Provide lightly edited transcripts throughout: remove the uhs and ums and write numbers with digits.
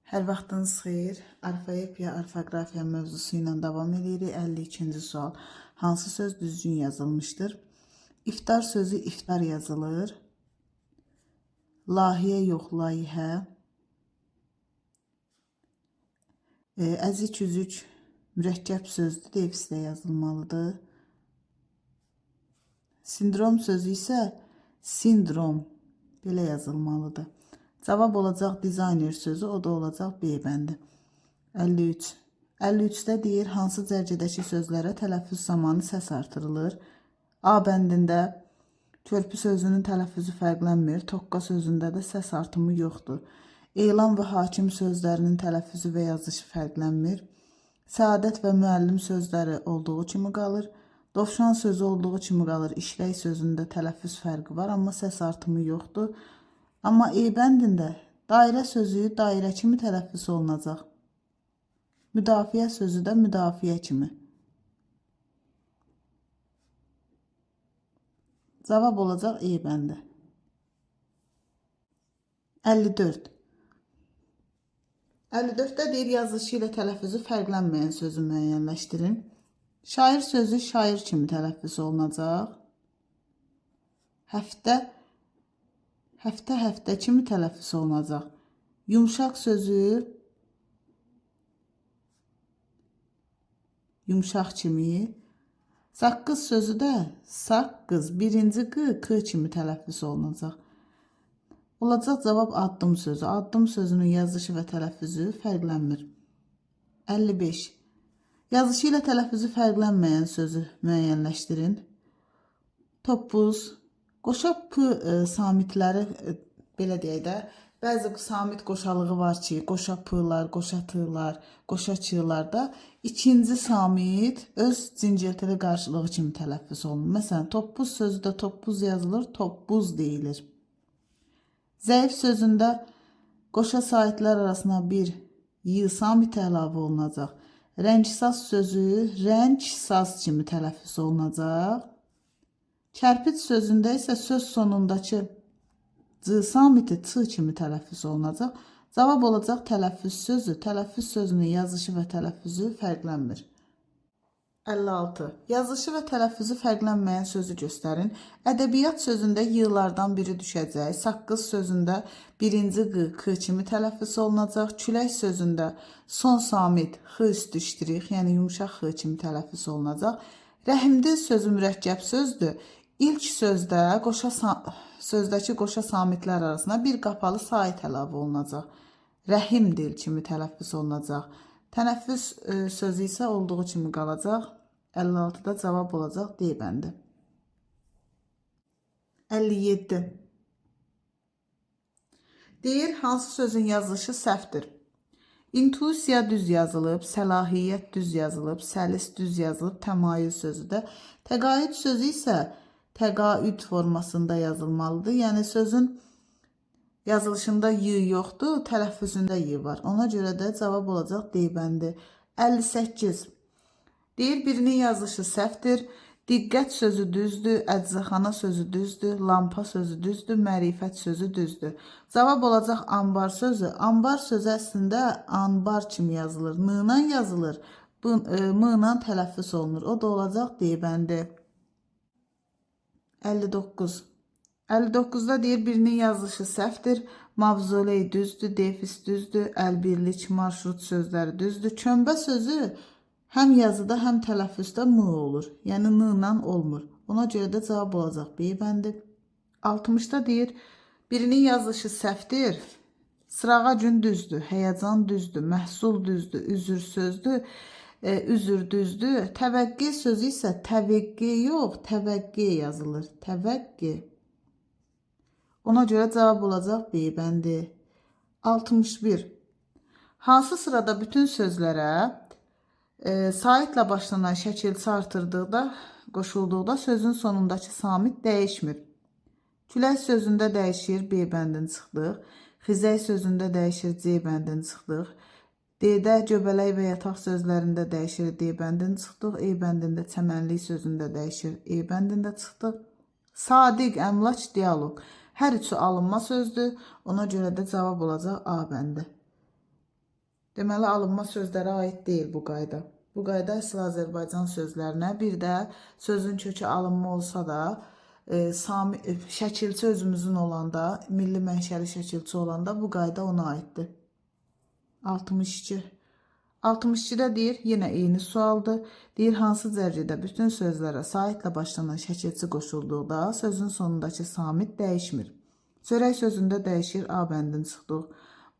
Hər vaxtınız xeyir. Orfoepiya, orfoqrafiya mövzusu ilə davam edirik. 52-ci sual. Hansı söz düzgün yazılmışdır? İftar sözü iftar yazılır. Lahiyə yox, layihə. Əzik üzük mürəkkəb sözdür, defislə yazılmalıdır. Sindrom sözü isə sindrom belə yazılmalıdır. Cavab olacaq dizayner sözü, o da olacaq B bəndi. 53. 53-də deyir, hansı cərgədəki sözlərə tələffüz zamanı səs artırılır? A bəndində körpü sözünün tələffüzü fərqlənmir, tokka sözündə də səs artımı yoxdur. Elan və hakim sözlərinin tələffüzü və yazışı fərqlənmir. Səadət və müəllim sözləri olduğu kimi qalır. Dovşan sözü olduğu kimi qalır. İşlək sözündə tələffüz fərqi var, amma səs artımı yoxdur. Amma E bəndində dairə sözü dairə kimi tələffüz olunacaq. Müdafiə sözü də müdafiə kimi. Cavab olacaq E bəndi. 54. 54-də deyir, yazışı ilə tələffüzü fərqlənməyən sözü müəyyənləşdirin. Şair sözü şair kimi tələffüz olunacaq. Həftə kimi tələffüz olunacaq. Yumşaq sözü yumşaq kimi. Saqqız sözü də saqqız, birinci q, k kimi tələffüz olunacaq. Olacaq cavab addım sözü. Addım sözünün yazışı və tələffüzü fərqlənmir. 55. Yazışı ilə tələffüzü fərqlənməyən sözü müəyyənləşdirin. Topuz. Qoşa p samitləri belə deyək də, bəzi samit qoşalığı var ki, qoşa p-lar, qoşa t-lar, qoşa ç-larda ikinci samit öz cincirtili qarşılığı kimi tələffüz olunur. Məsələn, toppuz sözü də toppuz yazılır, toppuz deyilir. Zəif sözündə qoşa saitlər arasına bir y samit əlavə olunacaq. Rəngsaz sözü rəngsaz kimi tələffüz olunacaq. Kərpic sözündə isə söz sonundakı c samiti t kimi tələffüz olunacaq. Cavab olacaq tələffüz sözü. Tələffüz sözünün yazışı və tələffüzü fərqlənmir. 56. Yazışı və tələffüzü fərqlənməyən sözü göstərin. Ədəbiyyat sözündə y-lardan biri düşəcək. Saqqız sözündə birinci q, k kimi tələffüz olunacaq. Külək sözündə son samit x üstü iştirik, yəni yumşaq x kimi tələffüz olunacaq. Rəhimdil sözü mürəkkəb sözdür. İlk sözdə sözdəki qoşa samitlər arasına bir qapalı sait əlavə olunacaq. Rəhimdil kimi tələffüz olunacaq. Tənəffüs sözü isə olduğu kimi qalacaq. 56-da cavab olacaq D bəndi. 57. Deyir, hansı sözün yazılışı səhvdir? İntuisiya düz yazılıb, səlahiyyət düz yazılıb, səlis düz yazılıb, təmayül sözü də. Təqaüd sözü isə təqaüd formasında yazılmalıdır. Yəni sözün yazılışında y yoxdur, tələffüzündə y var. Ona görə də cavab olacaq D bəndi. 58. Deyir, birinin yazılışı səhvdir. Diqqət sözü düzdür, əczaxana sözü düzdür, lampa sözü düzdür, mərifət sözü düzdür. Cavab olacaq ambar sözü. Ambar sözü əslində anbar kimi yazılır. M-la yazılır, m-la tələffüz olunur. O da olacaq D bəndi. 59. 59-da deyir, birinin yazılışı səhvdir. Mavzoley düzdür, defis düzdür, əlbirlik, marşrut sözləri düzdür. Kömbə sözü həm yazıda, həm tələffüzdə m olur. Yəni n ilə olmur. Ona görə də cavab olacaq B bəndi. 60-da deyir, birinin yazılışı səhvdir. Sırağa gün düzdür, həyəcan düzdür, məhsul düzdür, üzür sözdür, üzür düzdür. Təvəqqi sözü isə təvəqqi yox, təvəqqi yazılır. Təvəqqi. Ona görə cavab olacaq B bəndi. 61. Hansı sırada bütün sözlərə saitlə başlanan şəkilçi artırdıqda, qoşulduqda sözün sonundakı samit dəyişmir. Külək sözündə dəyişir, B bəndini çıxdıq. Xizək sözündə dəyişir, C bəndini çıxdıq. D-də göbələk və yataq sözlərində dəyişir, D bəndini çıxdıq. E bəndində çəmənlik sözündə dəyişir, E bəndində çıxdıq. Sadiq, əmlaç, dialoq. Hər üçü alınma sözdür. Ona görə də cavab olacaq A bəndi. Deməli, alınma sözlərə aid deyil bu qayda. Bu qayda əsl Azərbaycan sözlərinə, bir də sözün kökü alınma olsa da, şəkilçi özümüzün olanda, milli mənşəli şəkilçi olanda bu qayda ona aiddir. 62. 62-də deyir, yenə eyni sualdır. Deyir, hansı cərgədə bütün sözlərə saitlə başlanan şəkilçi qoşulduqda sözün sonundakı samit dəyişmir. Çörək sözündə dəyişir, A bəndini çıxdıq.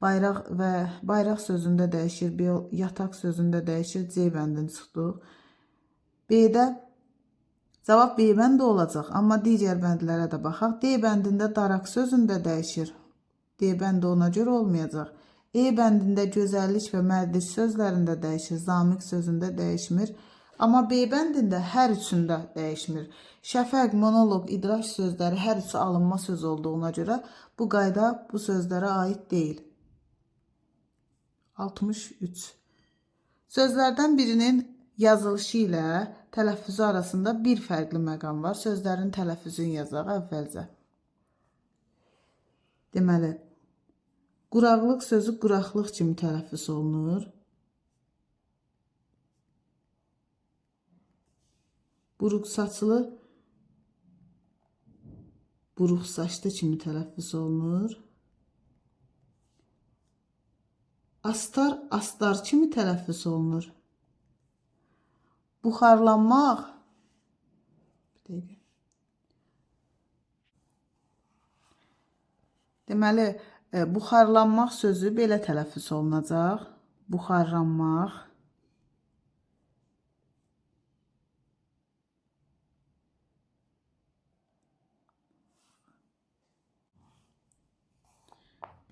Bayraq sözündə dəyişir, yataq sözündə dəyişir, C bəndini çıxdıq. B-də cavab B bəndi olacaq, amma digər bəndlərə də baxaq. D bəndində daraq sözündə dəyişir. D bəndi ona görə olmayacaq. E bəndində gözəllik və mərdlik sözlərində dəyişir, zamiq sözündə dəyişmir. Amma B bəndində hər üçündə dəyişmir. Şəfəq, monoloq, idrak sözləri hər üçü alınma söz olduğuna görə bu qayda bu sözlərə aid deyil. 63. Sözlərdən birinin yazılışı ilə tələffüzü arasında bir fərqli məqam var. Sözlərin tələffüzünü yazaq əvvəlcə. Deməli, quraqlıq sözü quraqlıq kimi tələffüz olunur. Buruqsaçlı buruqsaçlı kimi tələffüz olunur. Astar astar kimi tələffüz olunur. Buxarlanmaq deməli, buxarlanmaq sözü belə tələffüz olunacaq. Buxarlanmaq.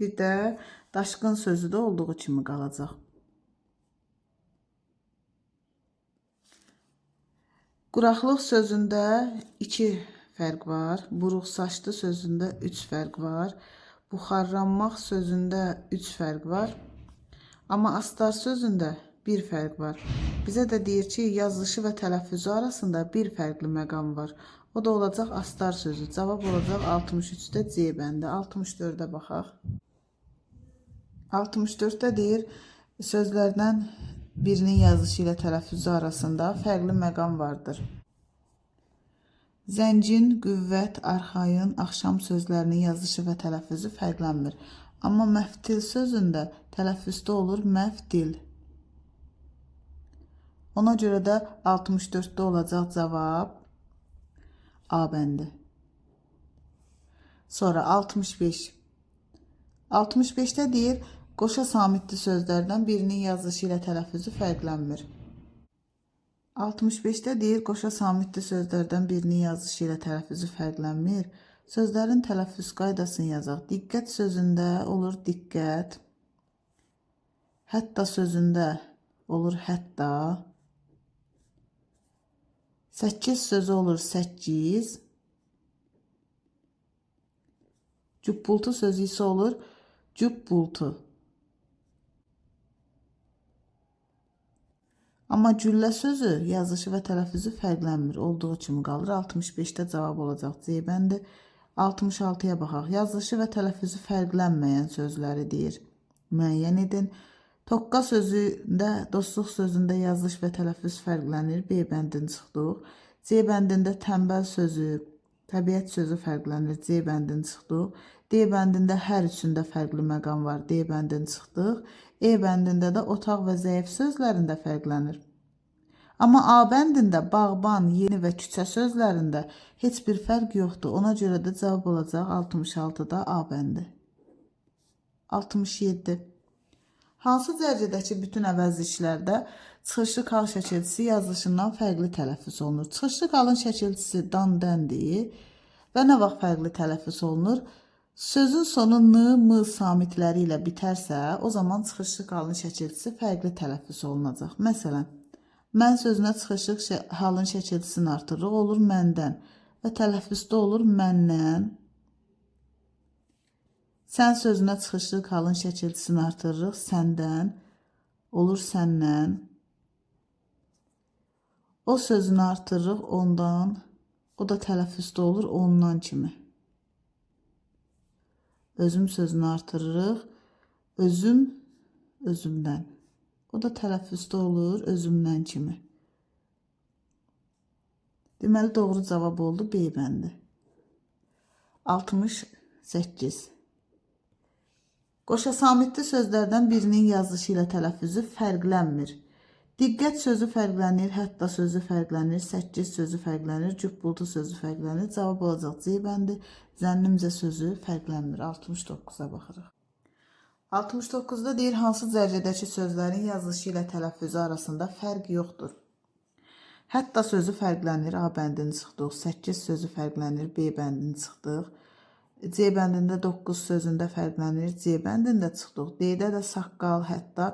Bir də daşqın sözü də olduğu kimi qalacaq. Quraqlıq sözündə 2 fərq var. Buruqsaçlı sözündə 3 fərq var. Buxarlanmaq sözündə 3 fərq var. Amma astar sözündə 1 fərq var. Bizə də deyir ki, yazılışı və tələffüzü arasında bir fərqli məqam var. O da olacaq astar sözü. Cavab olacaq 63-də C bəndi. 64-də baxaq. 64-də deyir, sözlərdən birinin yazışı ilə tələffüzü arasında fərqli məqam vardır. Zəncin, qüvvət, arxayın, axşam sözlərinin yazışı və tələffüzü fərqlənmir. Amma məftil sözündə tələffüzdə olur məftil. Ona görə də 64-də olacaq cavab A bəndi. Sonra 65. 65-də deyir, qoşa samitli sözlərdən birinin yazışı ilə tələffüzü fərqlənmir. 65-də deyir, qoşa samitli sözlərdən birinin yazışı ilə tələffüzü fərqlənmir. Sözlərin tələffüz qaydasını yazaq. Diqqət sözündə olur diqqət. Hətta sözündə olur hətta. 8 sözü olur 8. Cübbultu sözü isə olur cübbultu. Amma güllə sözü yazışı və tələffüzü fərqlənmir. Olduğu kimi qalır. 65-də cavab olacaq C bəndi. 66-ya baxaq. Yazışı və tələffüzü fərqlənməyən sözləri deyir. Müəyyən edin. Toqqa sözündə, dostluq sözündə yazılış və tələffüz fərqlənir. B bəndini çıxdıq. C bəndində tənbəl sözü, təbiət sözü fərqlənir. C bəndini çıxdıq. D bəndində hər üçündə fərqli məqam var. D bəndini çıxdıq. E bəndində də otaq və zəif sözlərində fərqlənir. Amma A bəndində bağban, yeni və küçə sözlərində heç bir fərq yoxdur. Ona görə də cavab olacaq 66-da A bəndi. 67. Hansı dərəcədəki bütün əvəzliklərdə çıxışlı qal şəkilçisi yazılışından fərqli tələffüz olunur? Çıxışlı qalın şəkilçisi dan-dəndir və nə vaxt fərqli tələffüz olunur? Sözün sonu n, m samitləri ilə bitərsə, o zaman çıxışlı qalın şəkilçisi fərqli tələffüz olunacaq. Məsələn, mən sözünə çıxışlı halın şəkilçisini artırırıq, olur məndən və tələffüzdə olur məndən. Sən sözünə çıxışlı halın şəkilçisini artırırıq, səndən, olur səndən. O sözünü artırırıq, ondan, o da tələffüzdə olur ondan kimi. Özüm sözünü artırırıq, özüm, özümdən. O da tələffüzdə olur özümdən kimi. Deməli doğru cavab oldu B bəndi. 68. Qoşasamitli sözlərdən birinin yazışı ilə tələffüzü fərqlənmir. Diqqət sözü fərqlənir, hətta sözü fərqlənir, 8 sözü fərqlənir, cübbultu sözü fərqlənir. Cavab olacaq C bəndi. Zənnimcə sözü fərqlənmir. 69-a baxırıq. 69-da deyir, hansı dərəcədəki sözlərin yazışı ilə tələffüzü arasında fərq yoxdur. Hətta sözü fərqlənir, A bəndini çıxdıq. 8 sözü fərqlənir, B bəndini çıxdıq. C bəndində 9 sözündə fərqlənir, C bəndində çıxdıq. D-də də saqqal, hətta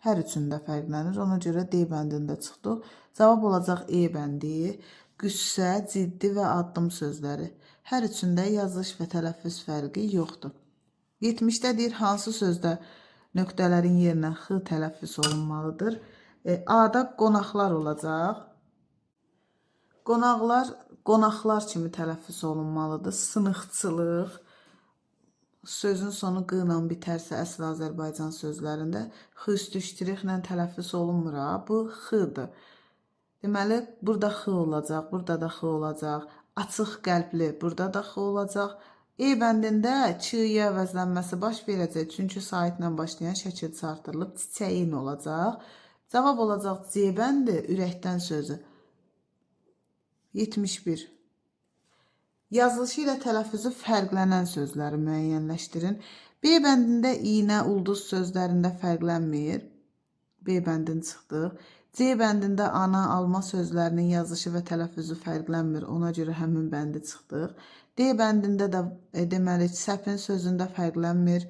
hər üçündə fərqlənir. Ona görə D bəndində çıxdıq. Cavab olacaq E bəndi. Qüssə, ciddi və addım sözləri. Hər üçündə yazış və tələffüz fərqi yoxdur. 70-də deyir, hansı sözdə nöqtələrin yerinə X tələffüz olunmalıdır? A-da qonaqlar olacaq. Qonaqlar kimi tələffüz olunmalıdır. Sınıqçılıq, sözün sonu q ilə bitərsə əsl Azərbaycan sözlərində x üstüştiriklə tələffüz olunmur. Bu x-dır. Deməli, burada x olacaq, burada da x olacaq. Açıq qəlbli, burada da x olacaq. E bəndində ç-yə əvəzlənməsi baş verəcək. Çünki saitlə başlayan şəkil artırılıb çiçəyin olacaq. Cavab olacaq C bəndi, ürəkdən sözü. 71. Yazılışı ilə tələffüzü fərqlənən sözləri müəyyənləşdirin. B bəndində iynə, ulduz sözlərində fərqlənmir. B bəndini çıxdıq. C bəndində ana, alma sözlərinin yazışı və tələffüzü fərqlənmir. Ona görə həmin bəndi çıxdıq. D bəndində də deməli səpin sözündə fərqlənmir.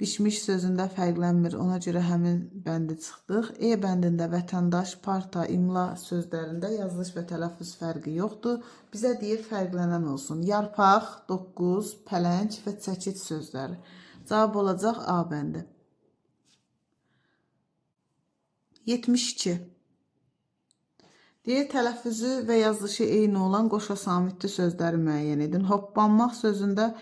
Bişmiş sözündə fərqlənmir. Ona görə həmin bəndi çıxdıq. E bəndində vətəndaş, parta, imla sözlərində yazılış və tələffüz fərqi yoxdur. Bizə deyir fərqlənən olsun. Yarpaq, 9, pələng və çəkid sözləri. Cavab olacaq A bəndi. 72. Deyir, tələffüzü və yazılışı eyni olan qoşasamitli sözləri müəyyən edin. Hoppanmaq sözündə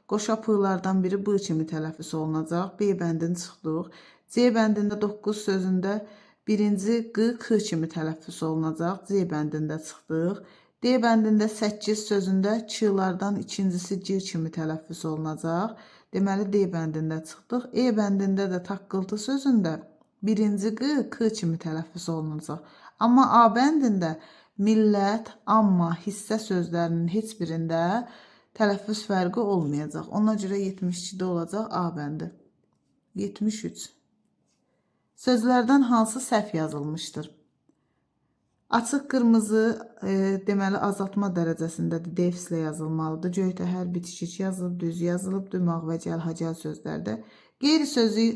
qoşa pığlardan biri b kimi tələffüz olunacaq. B bəndini çıxdıq. C bəndində 9 sözündə birinci q, k kimi tələffüz olunacaq. C bəndində çıxdıq. D bəndində 8 sözündə ç-lardan ikincisi c kimi tələffüz olunacaq. Deməli, D bəndində çıxdıq. E bəndində də taqqıltı sözündə birinci q, k kimi tələffüz olunacaq. Amma A bəndində millət, amma, hissə sözlərinin heç birində tələffüz fərqi olmayacaq. Ona görə 72-də olacaq A bəndi. 73. Sözlərdən hansı səhv yazılmışdır? Açıq qırmızı deməli azaltma dərəcəsindədir. Defislə yazılmalıdır. Göytə hər bitişik yazılıb, düz yazılıb, dümağ və cəlhacəl sözlərdə. Qeyri sözü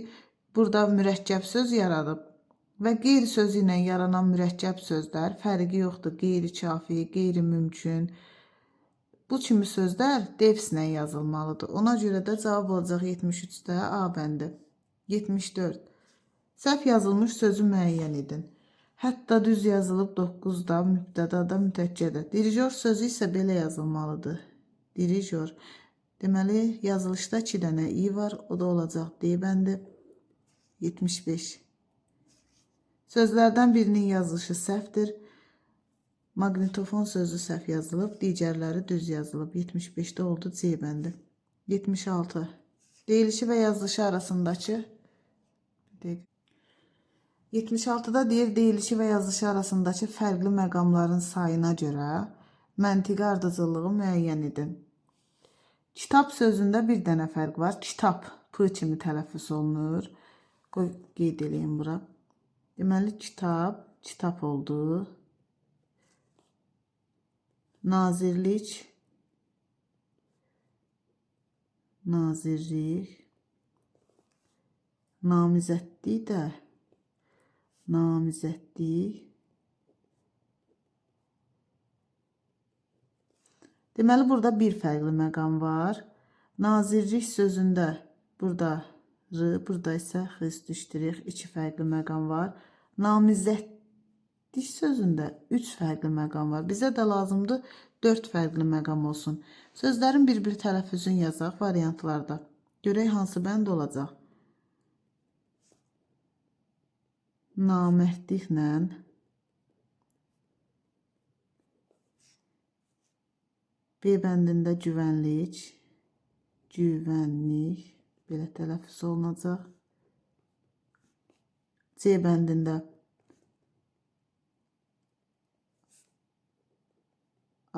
burada mürəkkəb söz yaradıb. Və qeyri sözü ilə yaranan mürəkkəb sözlər fərqi yoxdur. Qeyri-kafi, qeyri-mümkün. Bu kimi sözlər defislə yazılmalıdır. Ona görə də cavab olacaq 73-də A bəndi. 74. Səhv yazılmış sözü müəyyən edin. Hətta düz yazılıb 9-da, mübtədada, mütəkkədə. Dirijor sözü isə belə yazılmalıdır. Dirijor. Deməli, yazılışda 2 dənə i var. O da olacaq D bəndi. 75. Sözlərdən birinin yazılışı səhvdir. Maqnitofon sözü səhv yazılıb, digərləri düz yazılıb. 75-də oldu C bəndi. 76. Deyilişi və yazılışı arasındakı 76-da deyir, deyilişi və yazılışı arasındakı fərqli məqamların sayına görə məntiqi ardıcıllığı müəyyən edin. Kitab sözündə bir dənə fərq var. Kitab p kimi tələffüz olunur. Qoy qeyd edeyim bura. Deməli, kitab oldu. Nazirlik, nazirlik, namizədlik də, namizədlik. Deməli, burada bir fərqli məqam var. Nazirlik sözündə burada r, burada isə x düşdürük. 2 fərqli məqam var. Namizədlik sözündə 3 fərqli məqam var. Bizə də lazımdır 4 fərqli məqam olsun. Sözlərin bir-bir tələffüzünü yazaq variantlarda. Görək hansı bənd olacaq. namərdliklə B bəndində güvənlik, belə tələffüz olunacaq. C bəndində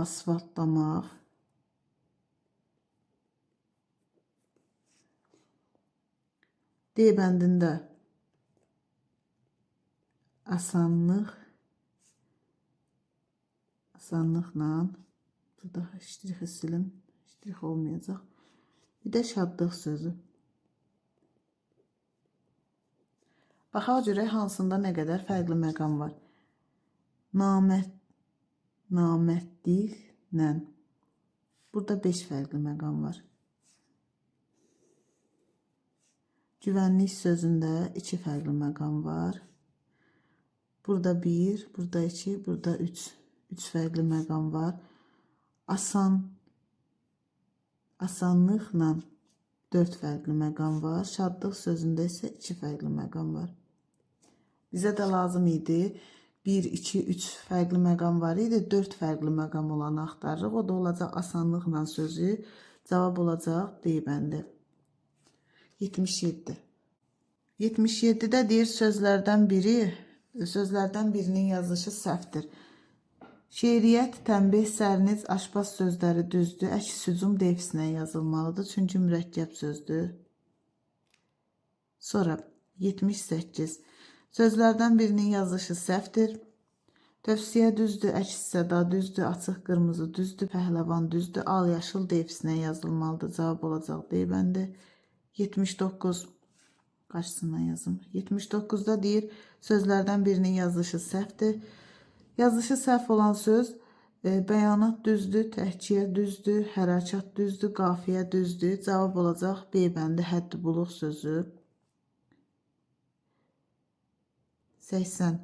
asfaltlamaq, D bəndində asanlıqla, burada ştrixi silin, ştrix olmayacaq. Bir də şadlıq sözü. Baxaq görək hansında nə qədər fərqli məqam var. Namərdliklə. Burada 5 fərqli məqam var. Güvənlik sözündə 2 fərqli məqam var. Burada 1, burada 2, burada 3. 3 fərqli məqam var. Asanlıqla 4 fərqli məqam var. Şadlıq sözündə isə 2 fərqli məqam var. Bizə də lazım idi 1, 2, 3 fərqli məqam var idi. 4 fərqli məqam olanı axtarırıq. O da olacaq asanlıqla sözü. Cavab olacaq D bəndi. 77. 77-də deyir sözlərdən birinin yazılışı səhvdir. Şeiriyyət, tənbih, sərnic, aşpaz sözləri düzdür. Əks hücum defisinə yazılmalıdır. Çünki mürəkkəb sözdür. Sonra 78. Sözlərdən birinin yazılışı səhvdir. Tövsiyə düzdür, əks səda düzdür, açıq qırmızı düzdür, pəhləvan düzdür, al yaşıl defisinə yazılmalıdır. Cavab olacaq D bəndi. 79. Qarşısından yazım. 79-da deyir, sözlərdən birinin yazılışı səhvdir. Yazılışı səhv olan söz bəyanat düzdür, təhkiyə düzdür, hərəkat düzdür, qafiyə düzdür. Cavab olacaq B bəndi, həddi buluq sözü. 80.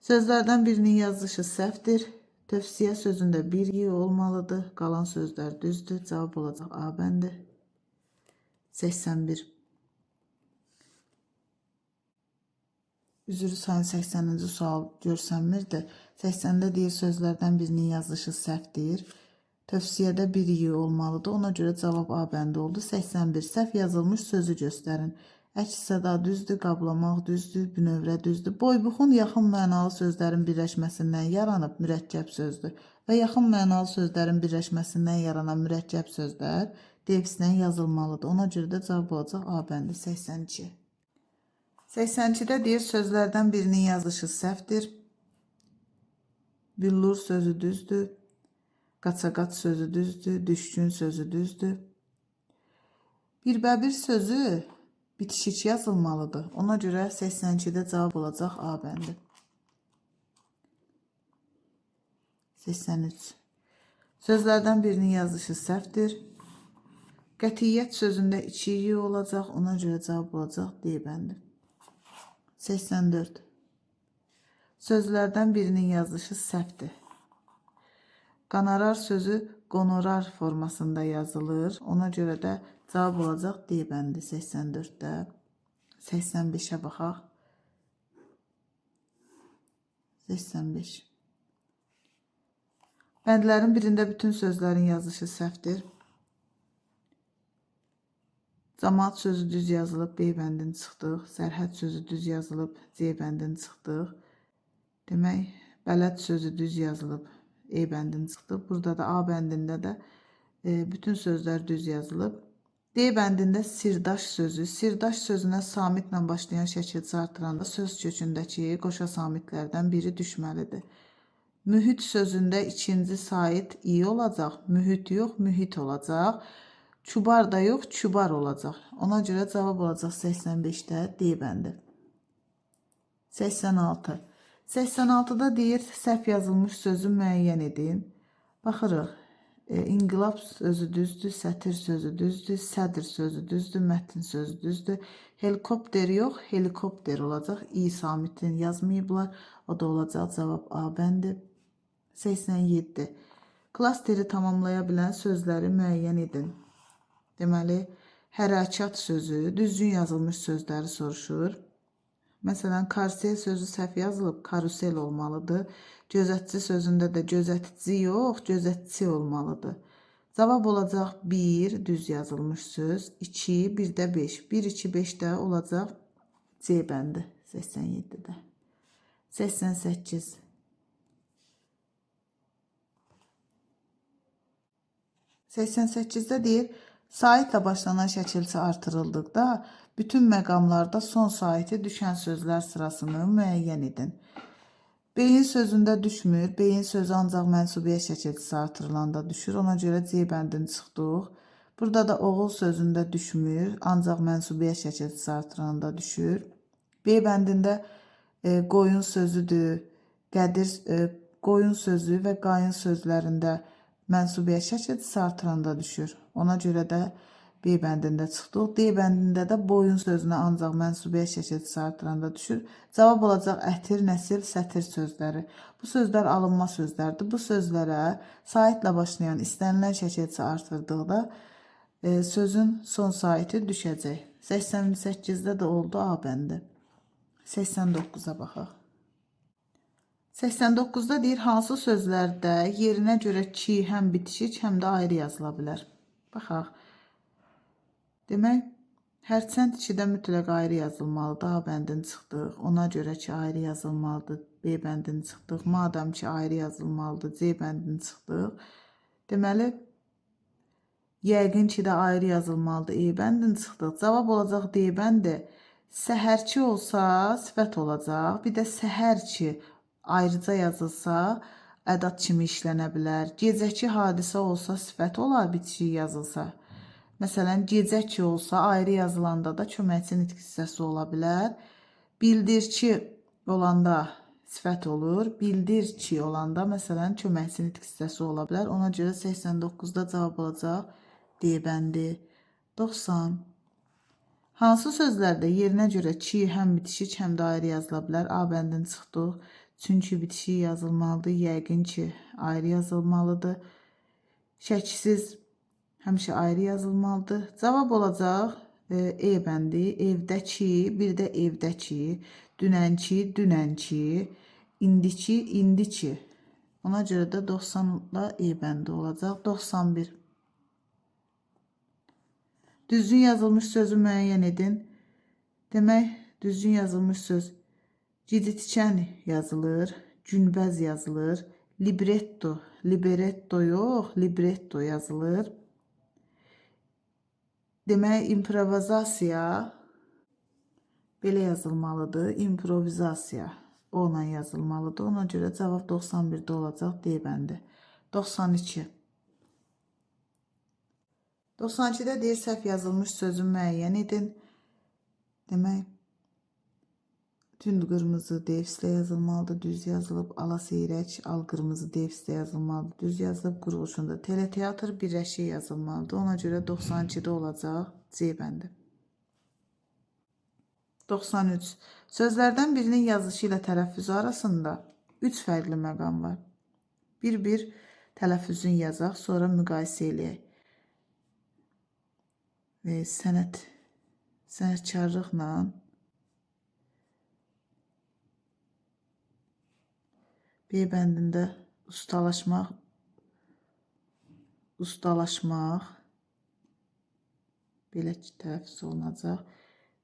Sözlərdən birinin yazılışı səhvdir. Tövsiyə sözündə bir y olmalıdır. Qalan sözlər düzdür. Cavab olacaq A bəndi. 81. Üzrü sayın 80-ci sual görsənmirdi. 80-də deyir sözlərdən birinin yazılışı səhvdir. Tövsiyədə bir y olmalıdır. Ona görə cavab A bəndi oldu. 81. Səhv yazılmış sözü göstərin. Əks səda düzdür, qablamaq düzdür, bünövrə düzdür. Boybuxun yaxın mənalı sözlərin birləşməsindən yaranıb mürəkkəb sözdür. Və yaxın mənalı sözlərin birləşməsindən yaranan mürəkkəb sözlər defisinə yazılmalıdır. Ona görə də cavab olacaq A bəndi. 82. 82-də deyir sözlərdən birinin yazılışı səhvdir. Billur sözü düzdür. Qaçaqaç sözü düzdür. Düşkün sözü düzdür. Birbəbir sözü bitişik yazılmalıdır. Ona görə 82-də cavab olacaq A bəndi. 83. Sözlərdən birinin yazılışı səhvdir. Qətiyyət sözündə 2 y olacaq. Ona görə cavab olacaq D bəndi. 84. Sözlərdən birinin yazılışı səhvdir. Qonorar sözü qonorar formasında yazılır. Ona görə də cavab olacaq D bəndi 84-də. 85-ə baxaq. 85. Bəndlərin birində bütün sözlərin yazılışı səhvdir. Camaat sözü düz yazılıb, B bəndini çıxdıq. Sərhəd sözü düz yazılıb, C bəndini çıxdıq. Demək, bələd sözü düz yazılıb, E bəndini çıxdıq. Burada da A bəndində də bütün sözlər düz yazılıb. D bəndində sirdaş sözü. Sirdaş sözünə samitlə başlayan şəkil artıranda söz kökündəki qoşa samitlərdən biri düşməlidir. Mühit sözündə ikinci sait i olacaq. Mühit yox, mühit olacaq. Çubar da yox, çubar olacaq. Ona görə cavab olacaq 85-də D bəndi. 86. 86-da deyir, səhv yazılmış sözü müəyyən edin. Baxırıq. İnqilab sözü düzdür, sətir sözü düzdür, sədr sözü düzdür, mətn sözü düzdür. Helikopter yox, helikopter olacaq. İ samitini yazmayıblar. O da olacaq cavab A bəndi. 87. Klasteri tamamlaya bilən sözləri müəyyən edin. Deməli, hərəkat sözü, düzgün yazılmış sözləri soruşur. Məsələn, karsel sözü səhv yazılıb, karusel olmalıdır. Gözətçi sözündə də gözətçi yox, gözətçi olmalıdır. Cavab olacaq 1, düz yazılmış söz, 2, bir də 5. 1, 2, 5 də olacaq C bəndi 87-də. 88. 88-də deyir, saitlə başlanan şəkilçi artırıldıqda bütün məqamlarda son saiti düşən sözlər sırasını müəyyən edin. Beyin sözündə düşmür. Beyin sözü ancaq mənsubiyə şəkilçisi artırılanda düşür. Ona görə C bəndini çıxdıq. Burada da oğul sözündə düşmür. Ancaq mənsubiyə şəkilçisi artırılanda düşür. B bəndində qoyun sözüdür. Qoyun sözü və qayın sözlərində mənsubiyə şəkilçisi artıranda düşür. Ona görə də B bəndində çıxdıq. D bəndində də boyun sözünə ancaq mənsubiyə şəkilçisi artıranda düşür. Cavab olacaq ətir, nəsil, sətir sözləri. Bu sözlər alınma sözlərdir. Bu sözlərə saitlə başlayan istənilən şəkilçisi artırdıqda sözün son saiti düşəcək. 88-də də oldu A bəndi. 89-a baxaq. 89-da deyir, hansı sözlərdə yerinə görə ki, həm bitişik, həm də ayrı yazıla bilər. Baxaq. Demək, hərçənd 2-də mütləq ayrı yazılmalıdır. A bəndini çıxdıq. Ona görə ki, ayrı yazılmalıdır. B bəndini çıxdıq. Madəm ki, ayrı yazılmalıdır. C bəndini çıxdıq. Deməli, yəqin ki də ayrı yazılmalıdır. E bəndini çıxdıq. Cavab olacaq D bəndi. Səhərçi olsa sifət olacaq. Bir də səhərçi ayrıca yazılsa ədat kimi işlənə bilər. Gecəki hadisə olsa sifət olar, bitişik yazılsa. Məsələn, gecə ki olsa ayrı yazılanda da köməkçi nitq hissəsi ola bilər. Bildirçi olanda sifət olur. Bildir ki olanda məsələn köməkçi nitq hissəsi ola bilər. Ona görə 89-da cavab olacaq D bəndi. 90. Hansı sözlərdə yerinə görə ki, həm bitişik, həm də ayrı yazıla bilər? A bəndini çıxdıq. Çünki bitişik yazılmalıdır. Yəqin ki, ayrı yazılmalıdır. Şəksiz həmişə ayrı yazılmalıdır. Cavab olacaq E bəndi. Evdəki, bir də evdəki, dünənki, dünənki, indiki, indiki. Ona görə də 90-da E bəndi olacaq. 91. Düzgün yazılmış sözü müəyyən edin. Demək, düzgün yazılmış söz gecikən yazılır, günbəz yazılır, libretto, libretto yox, libretto yazılır. Demək, improvizasiya belə yazılmalıdır. İmprovizasiya onunla yazılmalıdır. Ona görə cavab 91-də olacaq D bəndi. 92. 92-də deyir, səhv yazılmış sözü müəyyən edin. Demək, tünd qırmızı defislə yazılmalıdır, düz yazılıb. Ala seyrək, al qırmızı defislə yazılmalıdır, düz yazılıb. Quruluşunda teleteatr birləşik yazılmalıdır. Ona görə 92-də olacaq C bəndi. 93. Sözlərdən birinin yazışı ilə tələffüzü arasında 3 fərqli məqam var. Bir tələffüzün yazaq, sonra müqayisə eləyək. Sənətkarlıqla B bəndində ustalaşmaq belə ki, tələffüz olunacaq.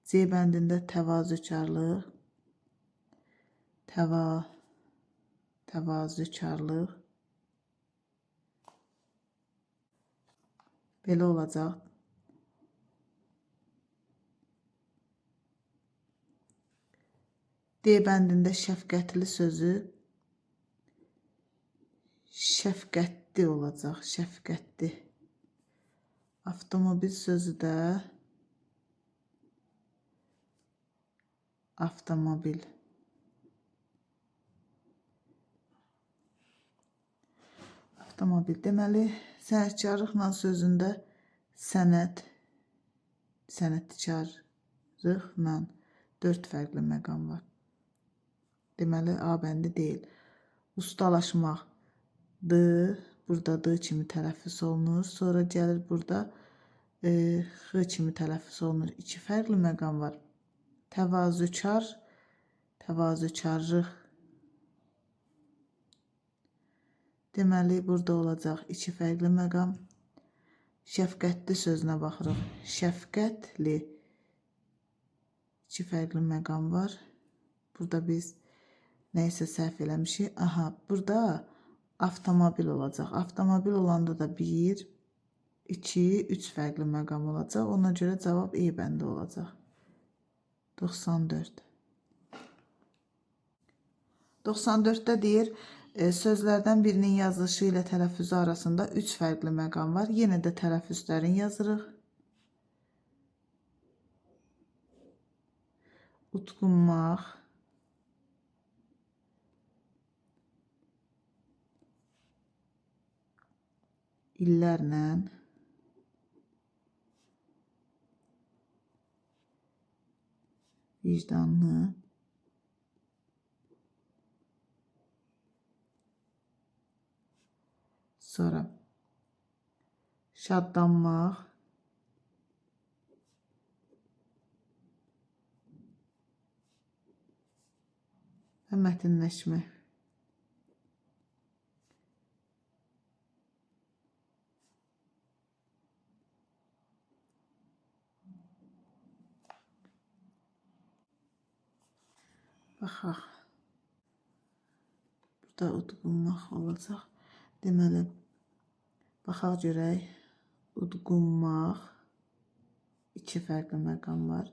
C bəndində təvazökarlıq, təvazökarlıq belə olacaq. D bəndində şəfqətli sözü şəfqətli olacaq, şəfqətli. Avtomobil sözü də avtomobil. Avtomobil deməli, sənətkarlıqla sözündə sənətkarlıqla 4 fərqli məqam var. Deməli, A bəndi deyil. Ustalaşmaq D, burada D kimi tələffüz olunur. Sonra gəlir burada X kimi tələffüz olunur. 2 fərqli məqam var. Təvazökar təvazökarlıq. Deməli, burada olacaq 2 fərqli məqam. Şəfqətli sözünə baxırıq. Şəfqətli 2 fərqli məqam var. Burada biz nəysə səhv eləmişik. Aha, burada avtomobil olacaq. Avtomobil olanda da 1, 2, 3 fərqli məqam olacaq. Ona görə cavab E bəndi olacaq. 94. 94-də deyir, sözlərdən birinin yazılışı ilə tələffüzü arasında 3 fərqli məqam var. Yenə də tələffüzlərini yazırıq. Utqunmaq, illərlə, vicdanlı, sonra şadlanmaq, və mətinləşmək. Baxaq. Burada udqunmaq olacaq. Deməli, baxaq görək. Udqunmaq 2 fərqli məqam var.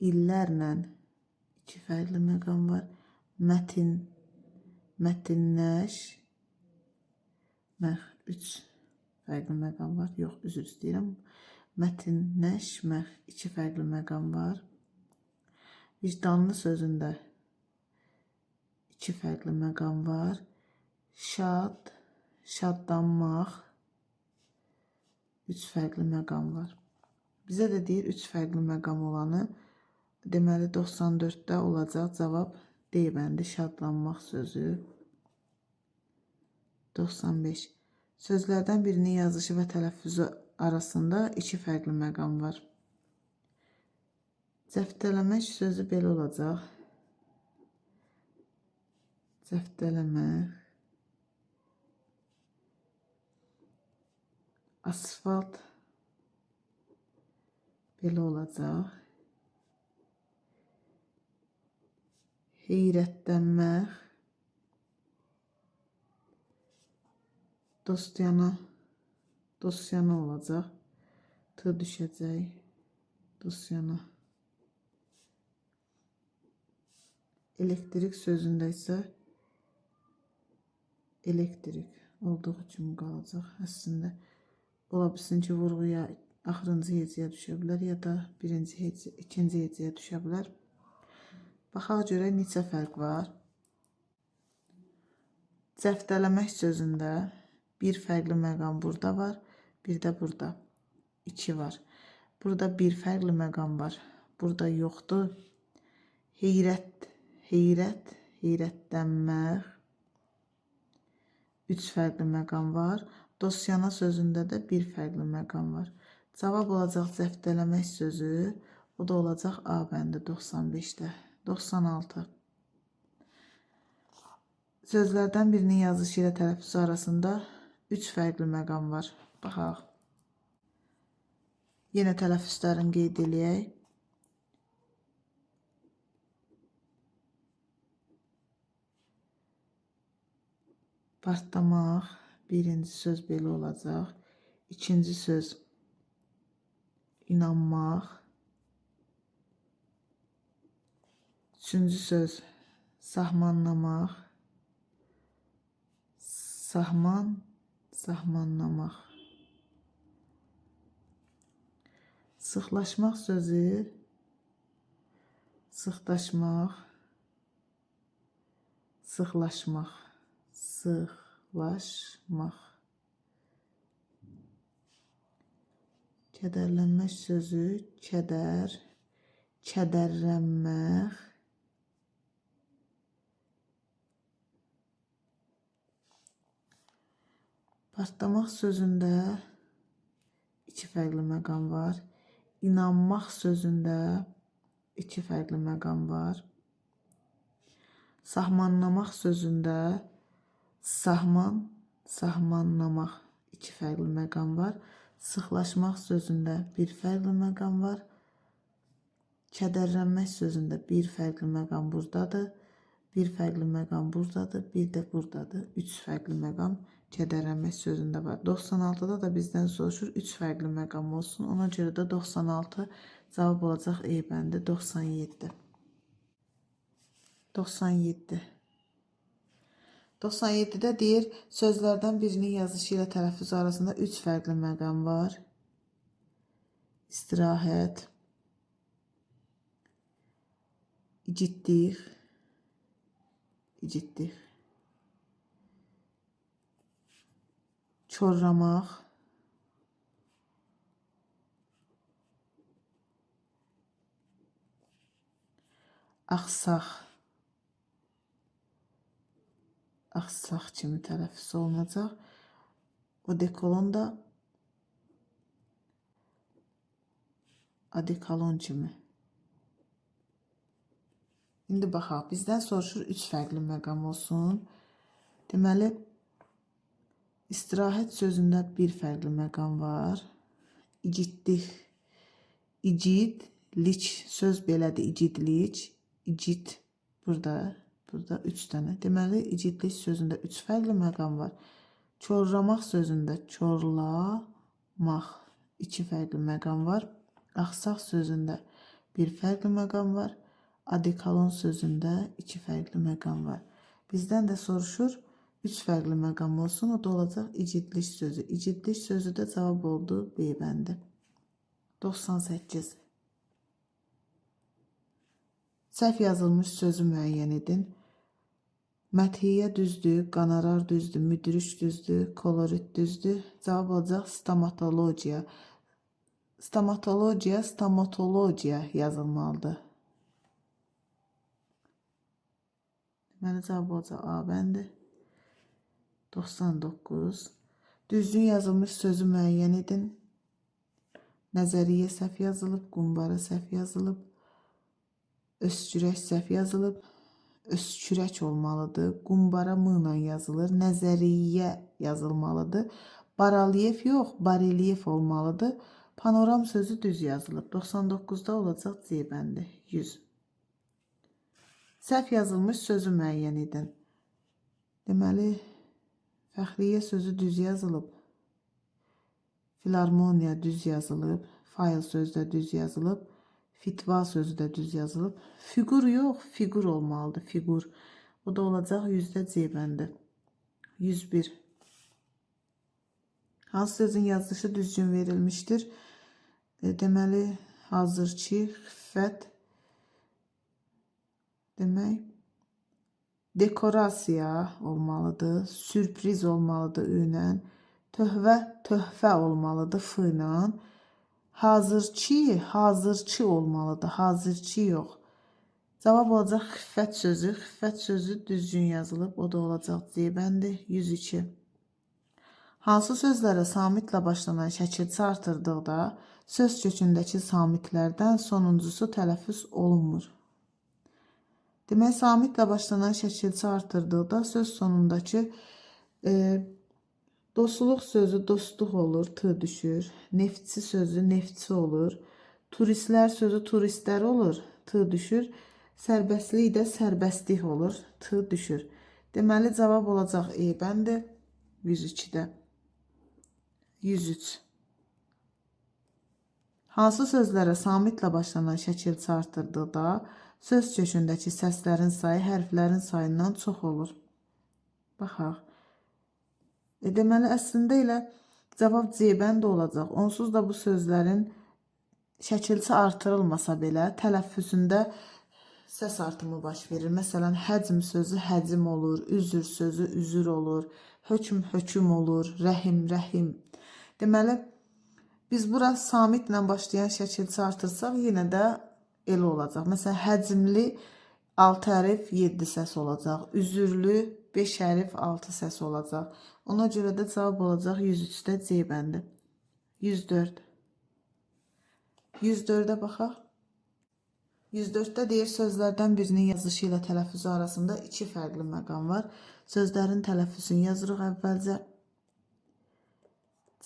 İllərlə 2 fərqli məqam var. Mətinləşmək 3 fərqli məqam var. Yox, üzr istəyirəm. Mətinləşmək 2 fərqli məqam var. Vicdanlı sözündə 2 fərqli məqam var. Şadlanmaq 3 fərqli məqam var. Bizə də deyir 3 fərqli məqam olanı. Deməli 94-də olacaq cavab D bəndi, şadlanmaq sözü. 95. Sözlərdən birinin yazışı və tələffüzü arasında 2 fərqli məqam var. Cəftələmək sözü belə olacaq. Cəftələmək. Asfalt belə olacaq. Heyrətlənmək. Dosyana olacaq. T düşəcək. Dosyana. Elektrik sözündə isə elektrik olduğu kimi qalacaq. Əslində, ola bilsin ki, vurğuya axırıncı hecəyə düşə bilər, ya da ikinci hecəyə düşə bilər. Baxaq görək neçə fərq var. Cəftələmək sözündə bir fərqli məqam burada var, bir də burada 2 var. Burada bir fərqli məqam var, burada yoxdur. Heyrətlənmək 3 fərqli məqam var. Dosyana sözündə də bir fərqli məqam var. Cavab olacaq cəftələmək sözü, o da olacaq A bəndi 95-də. 96. Sözlərdən birinin yazışı ilə tələffüzü arasında 3 fərqli məqam var. Baxaq. Yenə tələffüzlərini qeyd eləyək. Partlamaq, birinci söz belə olacaq. İkinci söz inanmaq. Üçüncü söz sahmanlamaq. Sahmanlamaq. Sıxlaşmaq sözü sıxdaşmaq. Sıxlaşmaq. Kədərlənmək sözü kədərlənmək. Partlamaq sözündə 2 fərqli məqam var. İnanmaq sözündə 2 fərqli məqam var. Sahmanlamaq sözündə sahman, sahmanlamaq iki fərqli məqam var. Sıxlaşmaq sözündə bir fərqli məqam var. Kədərlənmək sözündə bir fərqli məqam buradadır. Bir fərqli məqam buradadır. Bir də buradadır. 3 fərqli məqam kədərlənmək sözündə var. 96-da da bizdən soruşur 3 fərqli məqam olsun. Ona görə də 96 cavab olacaq E bəndi. 97. 97. 97-də deyir, sözlərdən birinin yazışı ilə tələffüzü arasında 3 fərqli məqam var. İstirahət, ciddilik, ciddilik, çorlamaq, axsaq, axsaq kimi tələffüz olunacaq. O dekolon da adekalon kimi. İndi baxaq, bizdən soruşur 3 fərqli məqam olsun. Deməli, istirahət sözündə bir fərqli məqam var. İcidlik, icidlik, söz belədir, icidlik, icid, burada 3 dənə. Deməli, icidlik sözündə 3 fərqli məqam var. Çorlamaq sözündə çorlamaq 2 fərqli məqam var. Axsaq sözündə bir fərqli məqam var. Adekalon sözündə 2 fərqli məqam var. Bizdən də soruşur 3 fərqli məqam olsun. O da olacaq icidlik sözü. İcidlik sözü də cavab oldu B bəndi. 98. Səhv yazılmış sözü müəyyən edin. Məthiyə düzdür, qonorar düzdür, müdrik düzdür, kolorit düzdür. Cavab olacaq stomatologiya. Stomatologiya, stomatologiya yazılmalıdır. Deməli, cavab olacaq A bəndi. 99. Düzgün yazılmış sözü müəyyən edin. Nəzəriyyə səhv yazılıb, qumbara səhv yazılıb, öskürək səhv yazılıb, öskürək olmalıdır. Qumbara M ilə yazılır, nəzəriyyə yazılmalıdır. Barelyef yox, barelyef olmalıdır. Panoram sözü düz yazılıb. 99-da olacaq C bəndi. 100. Səhv yazılmış sözü müəyyən edin. Deməli, fəxriyyə sözü düz yazılıb. Filarmoniya düz yazılıb. Fayl sözü də düz yazılıb. Fitva sözü də düz yazılıb. Figur yox, figur olmalıdır. Figur. O da olacaq 100-də C bəndi. 101. Hansı sözün yazılışı düzgün verilmişdir? Deməli, hazırki, xiffət, demək, dekorasiya olmalıdır, sürpriz olmalıdır Ü ilə, töhfə olmalıdır F ilə, hazırki olmalıdır, hazırki yox. Cavab olacaq xiffət sözü. Xiffət sözü düzgün yazılıb, o da olacaq C bəndi. 102. Hansı sözlərə samitlə başlanan şəkilçi artırdıqda söz kökündəki samitlərdən sonuncusu tələffüz olunmur. Demək, samitlə başlanan şəkilçi artırdıqda söz sonundakı dostluq sözü dostluq olur, T düşür. Neftçi sözü neftçi olur. Turistlər sözü turistlər olur, T düşür. Sərbəstlik də sərbəstlik olur, T düşür. Deməli, cavab olacaq E bəndi 102-də. 103. Hansı sözlərə samitlə başlanan şəkilçi artırdıqda söz kökündəki səslərin sayı hərflərin sayından çox olur? Baxaq. Deməli, əslində ilə cavab C bəndi olacaq. Onsuz da bu sözlərin şəkilçi artırılmasa belə tələffüzündə səs artımı baş verir. Məsələn, həcm sözü həcim olur, üzür sözü üzür olur, hökm höküm olur, rəhim rəhim. Deməli, biz bura samitlə başlayan şəkilçi artırsaq, yenə də elə olacaq. Məsələn, həcmli 6 hərf 7 səs olacaq. Üzürlü 5 hərf 6 səs olacaq. Ona görə də cavab olacaq 103-də C bəndi. 104. 104-ə baxaq. 104-də deyir, sözlərdən birinin yazışı ilə tələffüzü arasında iki fərqli məqam var. Sözlərin tələffüzünü yazırıq əvvəlcə.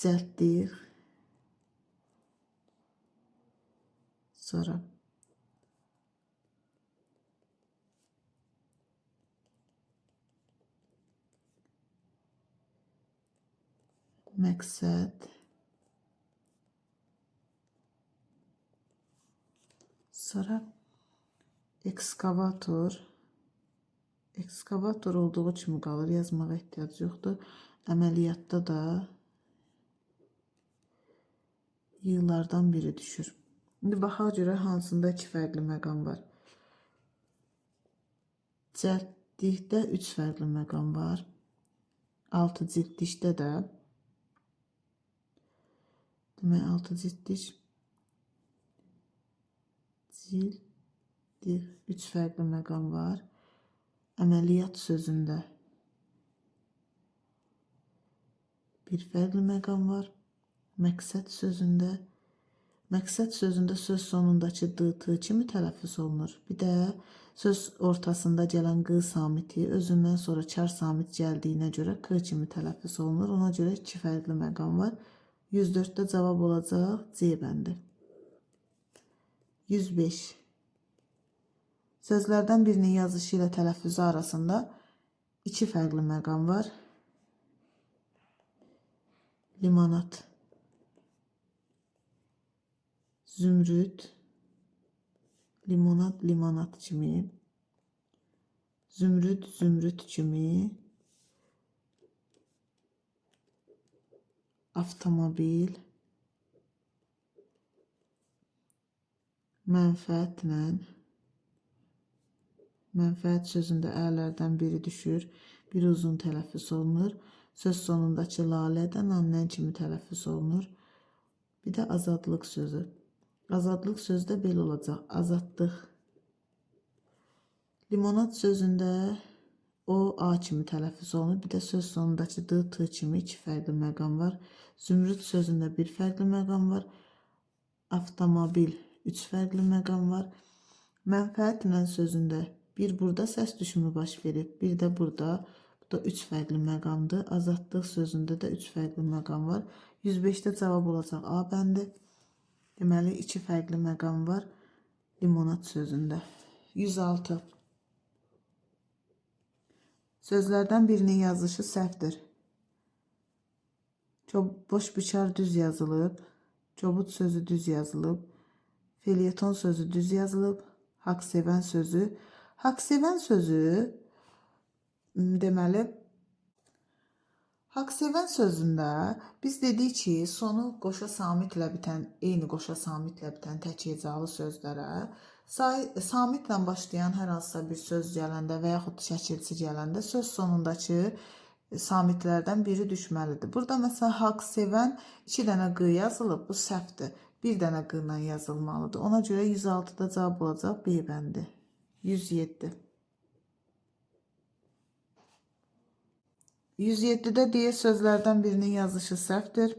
Cəltdik. Sonra məqsəd. Sonra ekskavator. Ekskavator olduğu kimi qalır. Yazmağa ehtiyac yoxdur. Əməliyyatda da yığlardan biri düşür. İndi baxaq görə hansında iki fərqli məqam var. Cəltlikdə 3 fərqli məqam var. 6 cildlikdə də. Demək 6 cildlik. Cildlik 3 fərqli məqam var. Əməliyyat sözündə bir fərqli məqam var. Məqsəd sözündə söz sonundakı d, t kimi tələffüz olunur. Bir də söz ortasında gələn q samiti özündən sonra kar samit gəldiyinə görə k kimi tələffüz olunur. Ona görə iki fərqli məqam var. 104-də cavab olacaq C bəndi. 105. Sözlərdən birinin yazışı ilə tələffüzü arasında iki fərqli məqam var. Limonat. Zümrüd. Limonat, limonat kimi. Zümrüd, zümrüd kimi. Avtomobil. Mənfəətlə. Mənfəət sözündə ələrdən biri düşür. Bir uzun tələffüz olunur. Söz sonundakı lalədən annen kimi tələffüz olunur. Bir də azadlıq sözü. Azadlıq sözü də belə olacaq. Azadlıq. Limonat sözündə o A kimi tələffüz olunur. Bir də söz sonundakı D, T kimi iki fərqli məqam var. Zümrüd sözündə bir fərqli məqam var. Avtomobil 3 fərqli məqam var. Mənfəətlə sözündə bir burada səs düşümü baş verib, bir də burada. Bu da 3 fərqli məqamdır. Azadlıq sözündə də 3 fərqli məqam var. 105-də cavab olacaq A bəndi. Deməli, 2 fərqli məqam var limonat sözündə. 106. Sözlərdən birinin yazışı səhvdir. Boş bükar düz yazılıb. Kobud sözü düz yazılıb. Felyeton sözü düz yazılıb. Haqsevən sözü. Haqsevən sözü deməli, haqsevən sözündə biz dedik ki, sonu qoşa samitlə bitən, eyni qoşa samitlə bitən tək hecalı sözlərə samitlə başlayan hər hansısa bir söz gələndə və yaxud şəkilçi gələndə söz sonundakı samitlərdən biri düşməlidir. Burada məsələn haqsevən 2 dənə q yazılıb, bu səhvdir. Bir dənə q ilə yazılmalıdır. Ona görə 106-da cavab olacaq B bəndi. 107. 107-də deyir, sözlərdən birinin yazışı səhvdir.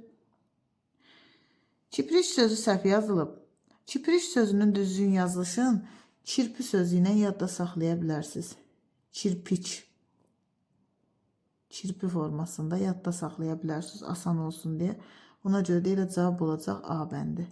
Kipriş sözü səhv yazılıb. Kipriş sözünün düzgün yazılışını kirpi sözü ilə yadda saxlaya bilərsiniz. Kirpiç. Kirpi formasında yadda saxlaya bilərsiniz, asan olsun deyə. Ona görə də elə cavab olacaq A bəndi.